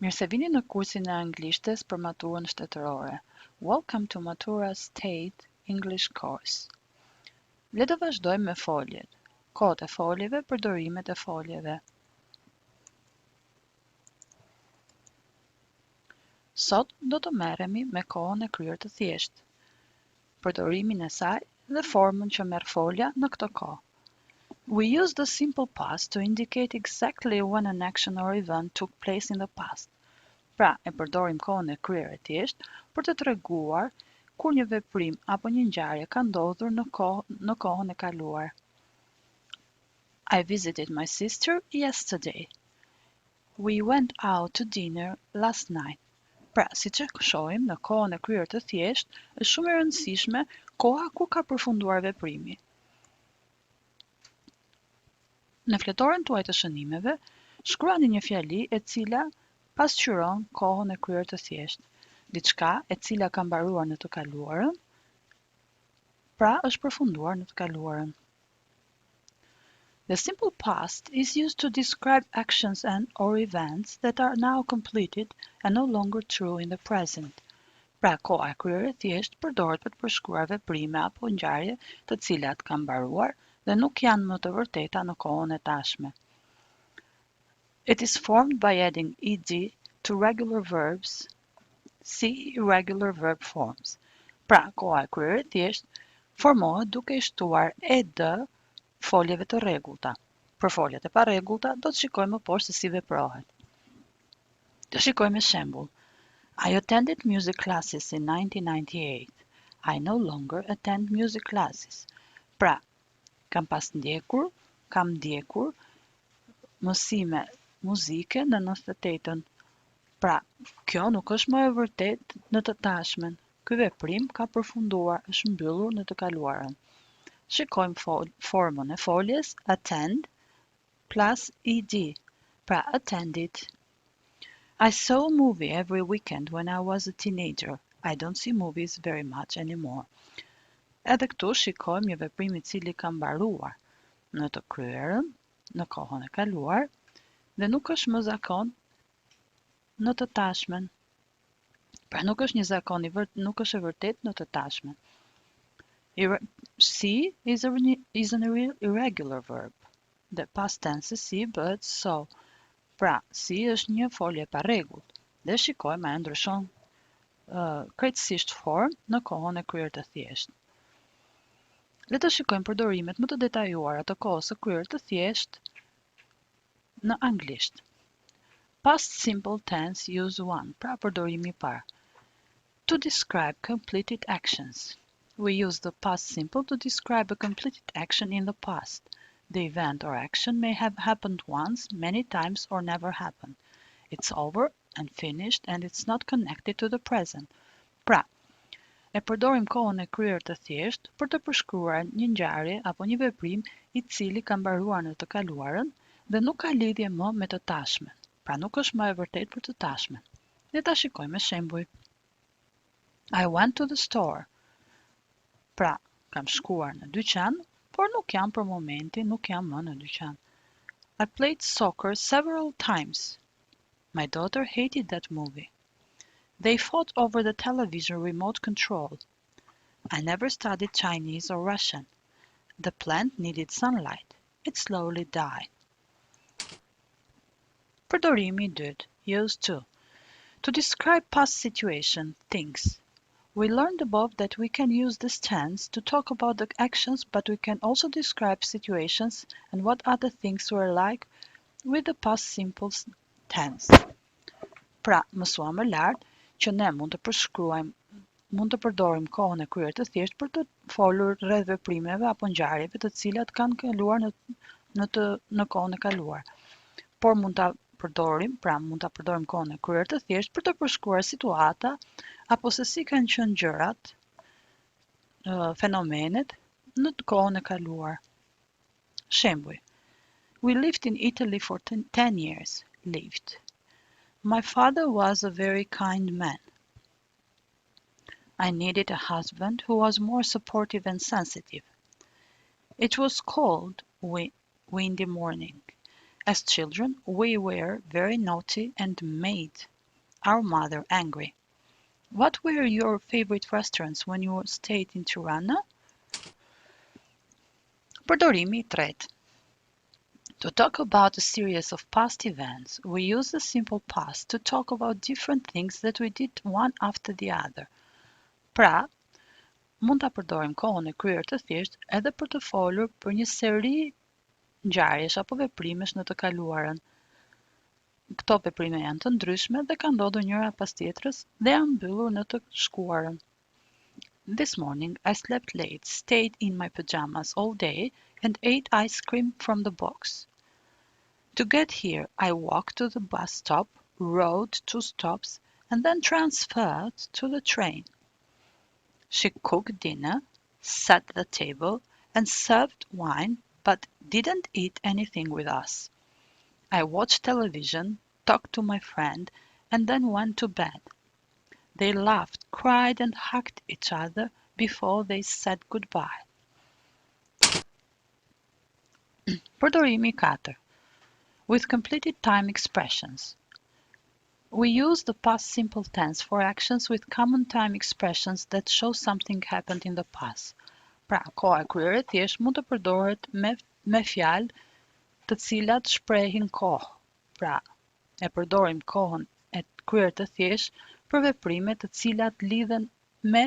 Mirë se vini në kursin e anglishtes për maturën shtetërore. Welcome to Matura State English Course. Le të vazhdojmë me foljet. Kohët e foljeve, përdorimet e foljeve. Sot do të merremi me kohën e kryer të thjeshtë, përdorimin e saj dhe formën që merr folja në këtë kohë. We use the simple past to indicate exactly when an action or event took place in the past. Pra, e përdorim kohën e kryer e thjeshtë për të treguar kur një veprim apo një ngjarje ka ndodhur në kohën e kaluar. I visited my sister yesterday. We went out to dinner last night. Pra, siç e shohim në kohën e kryer të thjeshtë, është shumë e rëndësishme koha kur ka përfunduar veprimi. Në fletoren tuaj të shënimeve, shkruani një fjali e cila pasqyron kohën e kryer të thjeshtë. Diçka e cila ka mbaruar në të kaluarën, pra është përfunduar në të kaluarën. The simple past is used to describe actions and or events that are now completed and no longer true in the present. Pra, koha e kryer e thjeshtë përdoret për të përshkruar veprime apo ngjarje të cilat kanë mbaruar dhe nuk janë më të vërteta në kohën e tashme. It is formed by adding ed to regular verbs. See irregular verb forms. Pra, koha e kryer e thjeshtë formohet duke i shtuar ed foljeve të rregullta. Për foljet e parregullta do të shikojmë më poshtë se si veprohet. Të shikojmë shembull. I attended music classes in 1998. I no longer attend music classes. Pra, kam ndjekur mësime muzike në 98-ën. Pra, kjo nuk është më e vërtet në të tashmen. Ky veprim ka përfunduar, është mbyllur në të kaluarën. Shikojmë formën e foljes attend plus ed. Pra, attended. I saw a movie every weekend when I was a teenager. I don't see movies very much anymore. Edhe këtu shikojmë një veprim I cili ka mbaruar në të kryerën, në kohën e kaluar, dhe nuk është më zakon në të tashmen. Pra nuk është një zakon nuk është e vërtet në të tashmen. See is an irregular verb. The past tense e see bëhet so. Pra, si është një folje pa rregullt dhe shikojmë ajo ndryshon krejtësisht formë në kohën e kryer të thjeshtë. Le të shikojmë përdorimet më të detajuara të kohës së kryer të thjeshtë në anglisht. Past simple tense use 1, pra përdorimi I parë. To describe completed actions. We use the past simple to describe a completed action in the past. The event or action may have happened once, many times, or never happened. It's over and finished and it's not connected to the present. Pra, e përdorim kohën e kryer të thjeshtë për të përshkruar një ngjarje apo një veprim I cili ka mbaruar në të kaluarën dhe nuk ka lidhje më me të tashmen. Pra nuk është më e vërtet për të tashmen. Le ta shikojmë me shembuj. I went to the store. Pra, kam shkuar në dyqan, por nuk jam për momentin, nuk jam më në dyqan. I played soccer several times. My daughter hated that movie. They fought over the television remote control. I never studied Chinese or Russian. The plant needed sunlight. It slowly died. Përdorimi I dytë, use to. To describe past situation, things. We learned above that we can use this tense to talk about the actions, but we can also describe situations and what other things were like with the past simple tense. Pra, mësuam më lart që ne mund të përdorim kohën e kryer të thjeshtë për të folur rreth veprimeve apo ngjarjeve të cilat kanë kaluar në kohën e kaluar. Por mund ta përdorim kohën e kryer të thjeshtë për të përshkruar situata apo se si kanë qenë gjërat, fenomenet në kohën e kaluar. Shembuj. We lived in Italy for 10 years. Lived. My father was a very kind man. I needed a husband who was more supportive and sensitive. It was cold, windy morning. As children, we were very naughty and made our mother angry. What were your favorite restaurants when you stayed in Tirana? Përdorimi I tretë. To talk about a series of past events, we use the simple past to talk about different things that we did one after the other. Pra, mund ta përdorim kohën e kryer të thjeshtë edhe për të folur për një seri ngjarjesh apo veprimesh në të kaluarën. Këto veprime janë të ndryshme dhe kanë ndodhur njëra pas tjetrës dhe janë mbyllur në të shkuarën. This morning I slept late, stayed in my pajamas all day and ate ice cream from the box. To get here, I walked to the bus stop, rode 2 stops, and then transferred to the train. She cooked dinner, set the table, and served wine, but didn't eat anything with us. I watched television, talked to my friend, and then went to bed. They laughed, cried, and hugged each other before they said goodbye. Përdorimi I 4. With completed time expressions. We use the past simple tense for actions with common time expressions that show something happened in the past. Pra, koha e kryer e thjesht mund të përdoret me fjalë të cilat shprehin kohë. Pra, e përdorim kohën e kryer të thjesht për veprime të cilat lidhen me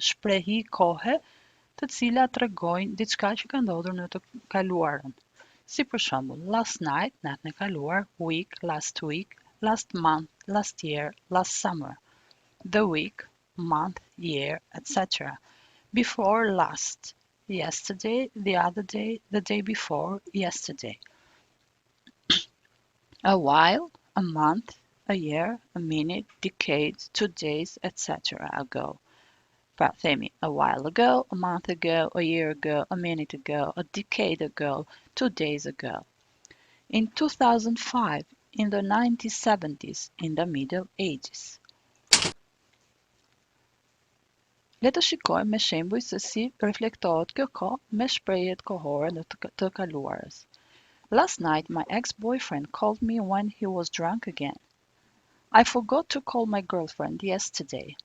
shprehi kohe, të cilat tregojnë diçka që ka ndodhur në të kaluarën. Si për shembull, last night, natën e kaluar, week, last month, last year, last summer, the week, month, year, etc. Before last, yesterday, the other day, the day before, yesterday. A while, a month, a year, a minute, decade, 2 days, etc. ago. Pra, themi, a while ago, a month ago, a year ago, a minute ago, a decade ago, 2 days ago. In 2005, in the 1970s, in the Middle Ages. Le të shikojmë me shembuj se si reflektohet kjo kohë me shprehjet kohore të kaluarës. Last night my ex-boyfriend called me when he was drunk again. I forgot to call my girlfriend yesterday.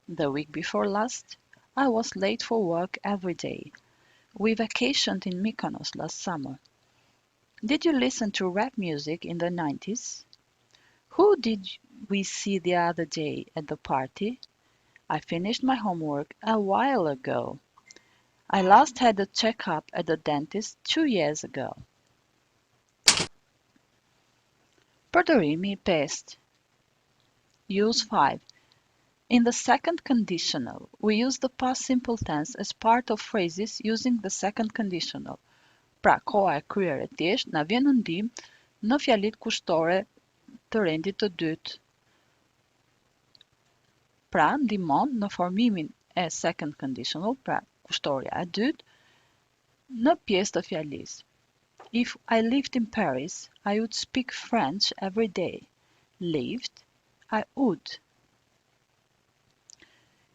The week before last, I was late for work every day. We vacationed in Mykonos last summer. Did you listen to rap music in the 90s? Who did we see the other day at the party? I finished my homework a while ago. I last had a checkup at the dentist 2 years ago. Përdorimi I 5. Use 5. In the second conditional, we use the past simple tense as part of phrases using the second conditional. Pra, koha e kryer e thjesht na vjen në ndihmë në fjalitë kushtore të rendit të dytë. Pra, ndihmon në formimin e second conditional, pra kushtoria e dytë, në pjesë të fjalisë. If I lived in Paris, I would speak French every day. Lived, I would.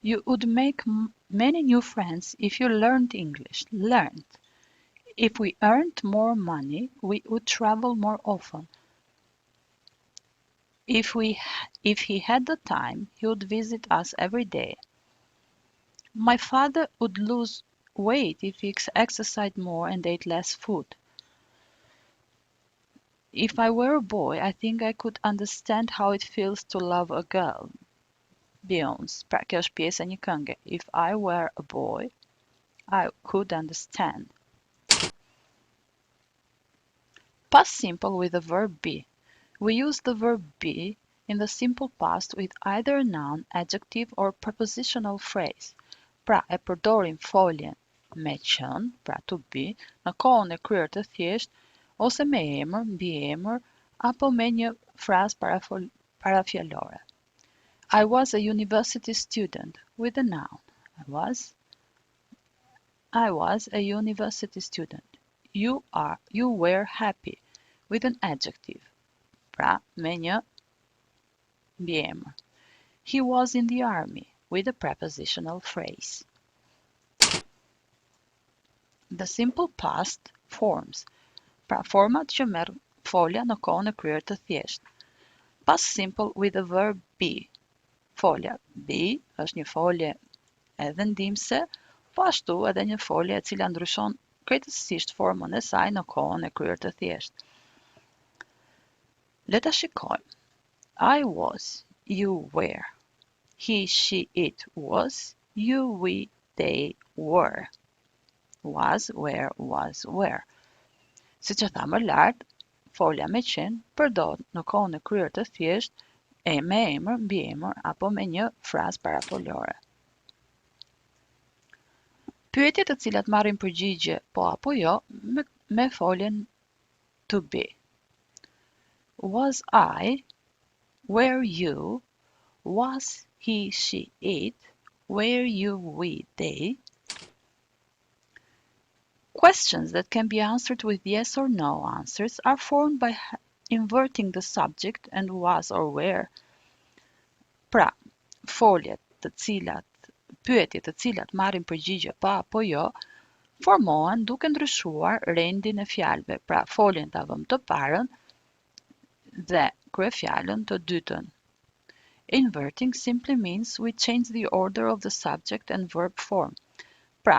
You would make many new friends if you learned English. Learned. If we earned more money, we would travel more often. If he had the time, he would visit us every day. My father would lose weight if he exercised more and ate less food. If I were a boy, I think I could understand how it feels to love a girl. Beyoncé, pra kjo është pjesë e një kënge. If I were a boy, I could understand. Past simple with the verb be. We use the verb be in the simple past with either a noun, adjective or prepositional phrase. Pra e përdorim foljen me qenë, pra to be, në kohën e kryer të thjesht, ose me emër, mbiemër, apo me një frazë parafjalore. I was a university student with a noun. I was a university student. You were happy with an adjective. Pra, me një mbiemër. He was in the army with a prepositional phrase. The simple past forms. Pra, format që merr folja në kohën e kryer të thjeshtë. Past simple with the verb be. Folja be është një folje e vendimse, po ashtu edhe një folje e cila ndryshon krejtësisht formën e saj në kohën e kryer të thjeshtë. Le ta shikojmë. I was, you were. He, she, it was. You, we, they were. Was, were. Si që tha më lart, folja me qenë përdoret në kohën e kryer të thjeshtë me emër, mbiemër apo me një frazë parafolore. Pyetjet të cilat marrin përgjigje po apo jo me foljen to be. Was I? Were you? Was he, she, it? Were you, we, they? Questions that can be answered with yes or no answers are formed by inverting the subject and was or were. Pra, pyetjet të cilat marrin përgjigje pa apo jo, formohen duke ndryshuar rendin e fjalëve. Pra, foljen ta vëmë të parën dhe kryefjalën të dytën. Inverting simply means we change the order of the subject and verb form. Pra,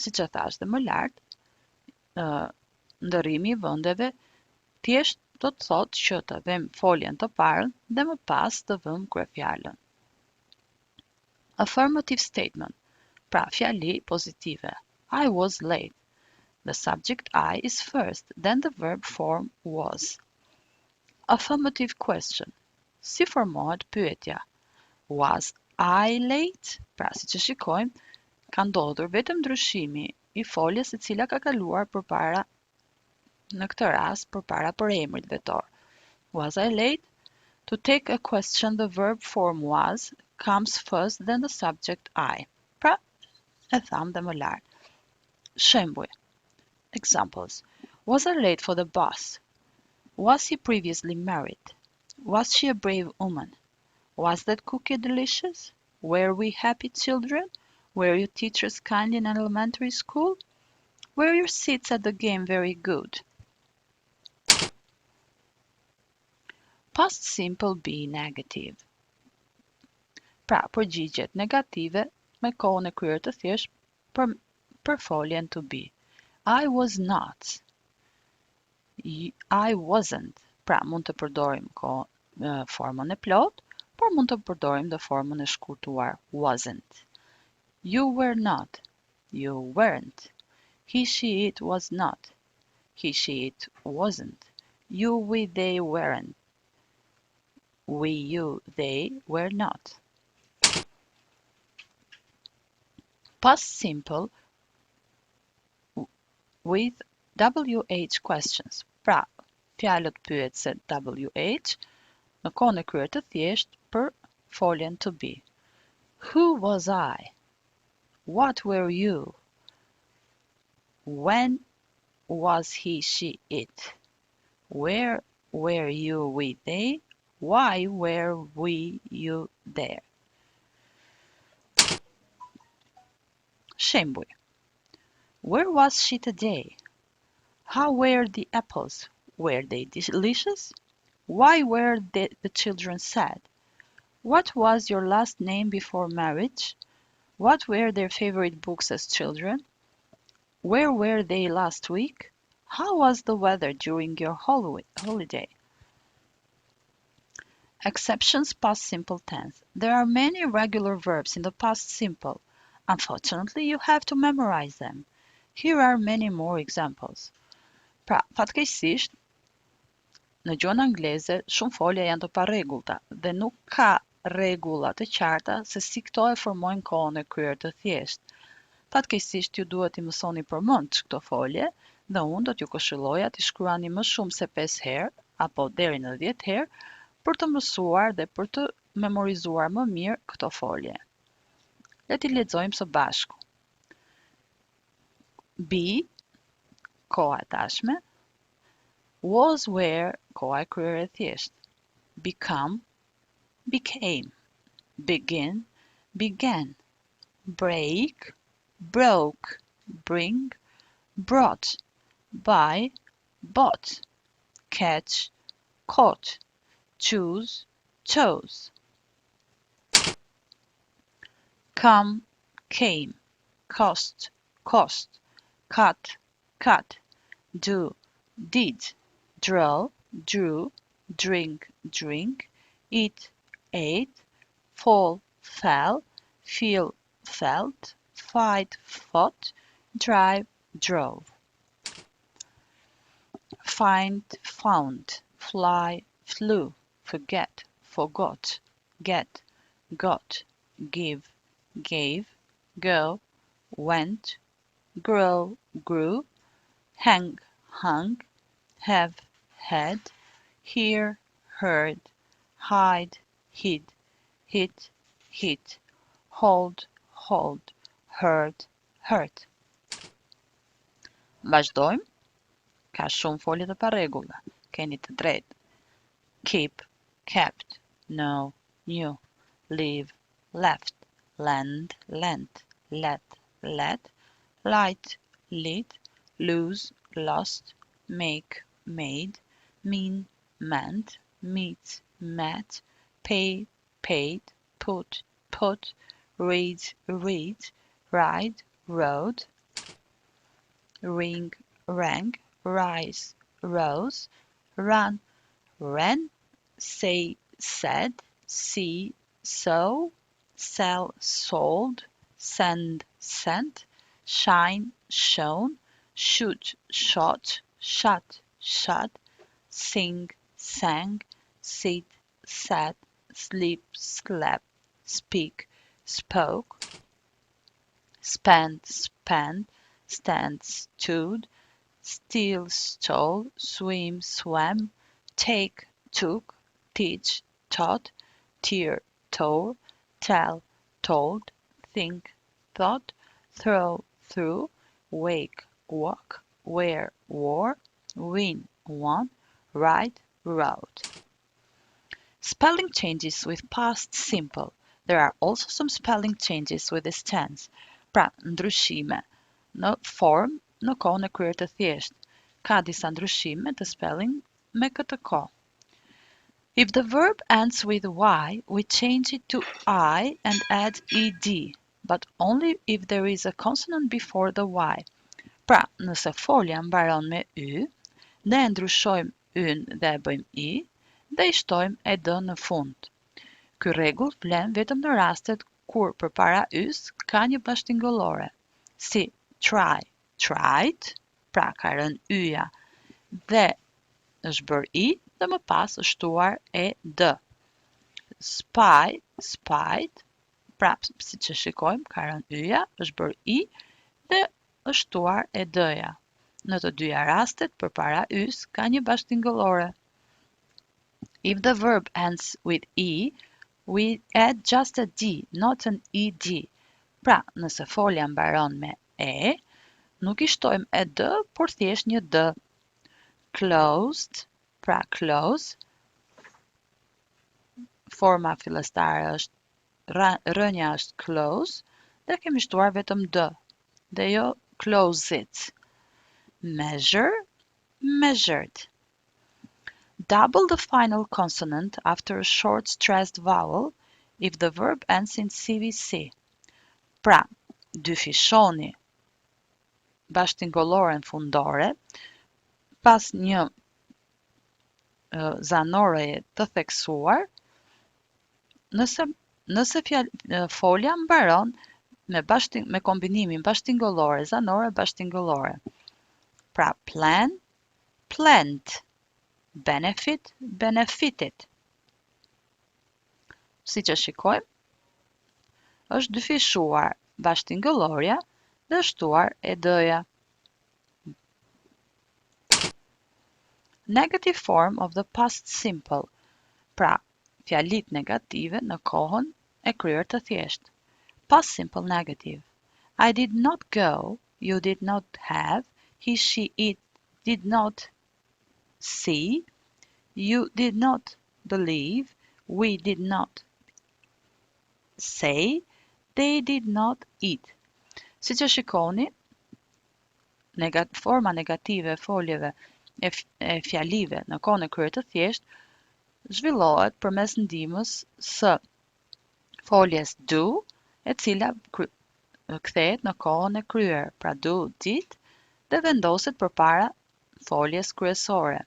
siç e thash dhe më lart, ndërrimi I vendeve thjesht do të thotë që të vëmë foljen të parën dhe më pas të vëmë kryefjalën. Affirmative statement. Pra, fjali pozitive. I was late. The subject I is first, then the verb form was. Affirmative question. Si formohet pyetja? Was I late? Pra, si që shikojmë, ka ndodhur vetëm ndryshimi I foljes e cila ka kaluar përpara, në këtë rast përpara për emrit vetor. Was I late? To take a question, the verb form was comes first, then the subject I. Pra, e tham dhe më lart. Shembuj. Examples. Was I late for the bus? Was he previously married? Was she a brave woman? Was that cookie delicious? Were we happy children? Were your teachers kind in elementary school? Were your seats at the game very good? Past simple be negative. Pra, përgjigjet negative me kohën e kryer të thjeshtë për foljen to be. I was not. I wasn't. Pra, mund të përdorim formën e plot, por mund të përdorim dhe formën e shkurtuar wasn't. You were not. You weren't. He, she, it was not. He, she, it wasn't. You, we, they weren't. We, you, they were not. Past simple with WH questions. Pra, fjalët pyetse WH në kohën e kryer të thjeshtë për foljen to be. Who was I? What were you? When was he, she, it? Where were you, we, they? Why were we, you, there? Shembuj. Where was she today? How were the apples? Were they delicious? Why were the children sad? What was your last name before marriage? What were their favorite books as children? Where were they last week? How was the weather during your holiday? Exceptions past simple tense. There are many irregular verbs in the past simple. Unfortunately, you have to memorize them. Here are many more examples. Pra, fatkeqësisht, në gjuhën angleze, shumë folja janë të parregullta dhe nuk ka rregulla të qarta se si këto e formojnë kohën e kryer të thjeshtë. Fatkeqësisht, ju duhet I mësoni përmend këto folje dhe unë do t'ju këshilloja t'i shkruani më shumë se 5 herë apo deri në 10 herë për të mësuar dhe për të memorizuar më mirë këto folje. Le t'i lexojmë së bashku. Be, koha e tashme. Was, were, koha e kryer e thjeshtë. Become, became. Begin, began. Break, broke. Bring, brought. Buy, bought. catch, caught, choose, chose. Come, came, cost, cost, cut, cut, do, did, draw, drew, drink, drink, eat, ate, fall, fell, feel, felt, fight, fought, drive, drove. Find, found, fly, flew, forget, forgot, get, got, give, gave, go, went, grow, grew, hang, hung, have, had, hear, heard, hide, hid, hit, hit, hold, hold, heard, hurt. Vazhdojmë. Ka shumë folje dhe pa rregulla. Keni të drejtë. Keep, kept, know, knew, leave, left, lend, lent, let, let, light, lit, lose, lost, make, made, mean, meant, meet, met, pay, paid, put, put, read, read, ride, rode, ring, rang, rise, rose, run, ran, say, said, see, saw, sell, sold, send, sent, shine, shone, shoot, shot, shut, shut, sing, sang, sit, sat, sleep, slept, speak, spoke, spend, spent, stand, stood, steal, stole, swim, swam, take, took, teach, taught, tear, tore, tell, told, think, thought, throw, threw, wake, walk, wear, wore, win, won, write, wrote. Spelling changes with past simple. There are also some spelling changes with this tense. Pra, ndryshime në form në kohën e kryer të thjeshtë. Ka disa ndryshime të spelling me këtë kohë. If the verb ends with y, we change it to I and add ed, but only if there is a consonant before the y. Pra, nëse folja mbaron me y, ne e ndryshojmë yn dhe e bëjmë i, dhe i shtojmë ed në fund. Ky rregull vlen vetëm në rastet kur përpara y-s ka një bashkëtingëllore, si try, tried, pra ka rënë y-ja, dhe është bërë i dhe më pas është shtuar e d. Spy, spied, pra si që shikojmë ka rënë y-ja, është bërë i dhe është shtuar e d-ja. Në të dyja rastet përpara y-s ka një bashkëtingëllore. If the verb ends with e, we add just a d, not an ed. Pra, nëse folja mbaron me e, nuk i shtojmë e d, por thjesht një d. Closed, pra close, forma fillestare është rënja është close dhe kemi shtuar vetëm d, dhe jo close it. Measure, measured. Double the final consonant after a short stressed vowel if the verb ends in CVC. Pra, dyfishoni bashkëtingëlloren fundore pas një zanoreje të theksuar, nëse folja mbaron me kombinimin bashkëtingëllore zanore bashkëtingëllore. Pra, plan, planned, benefit, benefited. Si që shikojmë, është dyfishuar bashkëtingëllorja dhe shtuar e d-ja. Negative form of the past simple. Pra, fjalit negative në kohën e kryer të thjeshtë. Past simple negative. I did not go, you did not have, he, she, it did not see, you did not believe, we did not say, they did not eat. Si që shikoni, forma negative e foljeve e fjalive në kohën e kryer të thjeshtë zhvillohet përmes ndihmës së foljes do, e cila kthehet në kohën e kryer, pra do did, dhe vendoset përpara foljes kryesore,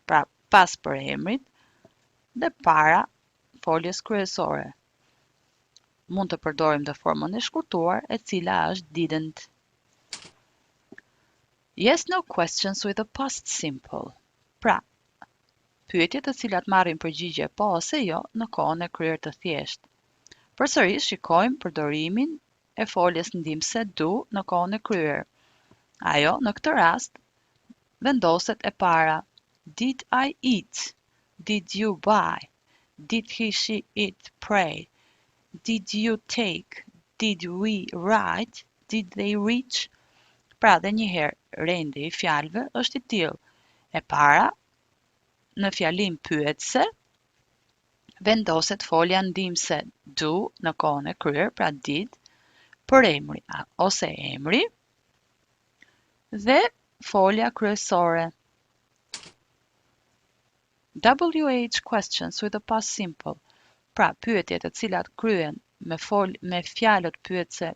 pra pas përemrit dhe para foljes kryesore. Mund të përdorim dhe formën e shkurtuar, e cila është didn't. Yes, no questions with the past simple. Pra, pyetje të cilat marrin përgjigje po ose jo në kohën e kryer të thjeshtë. Përsëris shikojmë përdorimin e foljes ndihmëse do në kohën e kryer. Ajo në këtë rast vendoset e para. Did I eat? Did you buy? Did he, she, it pray? Did you take? Did we write? Did they reach? Pra dhe njëherë, rendi i fjalëve është i tillë. E para, në fjalim pyetëse, vendoset folja ndihmëse do në kohën e kryer, pra did, për emri ose emri, dhe folja kryesore. WH questions with the past simple. Pra, pyetje të cilat kryen me fjalët pyetëse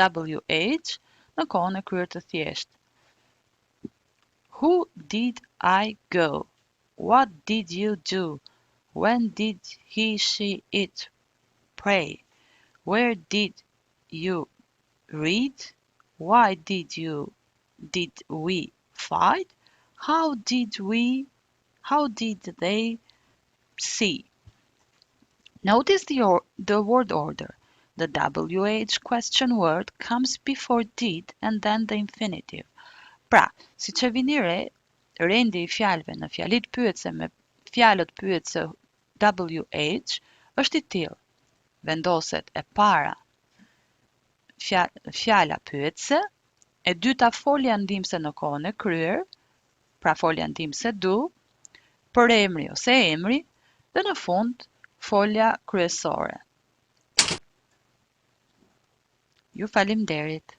WH në kohën e kryer të thjeshtë. Who did I go? What did you do? When did he, she, it pray? Where did you read? Why did we fight? How did they see? Notice the word order. The WH question word comes before did and then the infinitive. Pra, si që vini rendi i fjalëve në fjalit pyetëse me fjalët pyetëse WH është i tillë. Vendoset e para fjala pyetëse, e dyta folja ndihmëse në kohën e kryer, pra folja ndihmëse do, për emri ose emri, dhe në fund folja kryesore. Ju faleminderit.